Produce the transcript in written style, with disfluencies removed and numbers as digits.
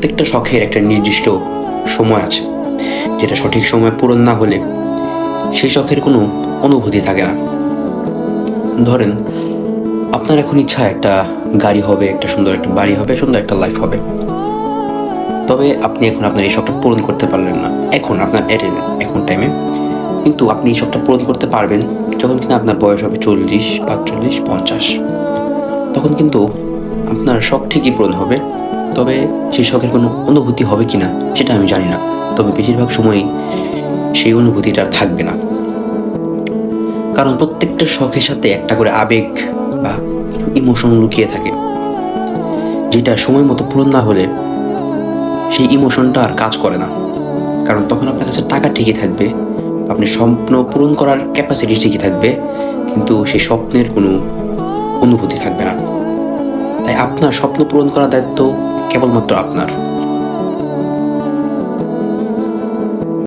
প্রত্যেকটা শখের একটা নির্দিষ্ট সময় আছে, যেটা সঠিক সময় পূরণ না হলে সেই শখের কোনো অনুভূতি থাকে না। ধরেন, আপনার এখন ইচ্ছা একটা গাড়ি হবে, একটা সুন্দর একটা বাড়ি হবে, সুন্দর একটা লাইফ হবে। তবে আপনি এখন আপনার এই শখটা পূরণ করতে পারলেন না এখন আপনার এখন টাইমে। কিন্তু আপনি এই শখটা পূরণ করতে পারবেন যখন কিনা আপনার বয়স হবে 40, 45, 50। তখন কিন্তু আপনার শখ ঠিকই পূরণ হবে, তবে সেই শখের কোনো অনুভূতি হবে কি না সেটা আমি জানি না। তবে বেশিরভাগ সময়ই সেই অনুভূতিটা আর থাকবে না, কারণ প্রত্যেকটা শখের সাথে একটা করে আবেগ বা কিছু ইমোশন লুকিয়ে থাকে, যেটা সময় মতো পূরণ না হলে সেই ইমোশনটা আর কাজ করে না। কারণ তখন আপনার কাছে টাকা ঠিকই থাকবে, আপনি স্বপ্ন পূরণ করার ক্যাপাসিটি ঠিকই থাকবে, কিন্তু সেই স্বপ্নের কোনো অনুভূতি থাকবে না। তাই আপনার স্বপ্ন পূরণ করার দায়িত্ব কেবলমাত্র আপনার।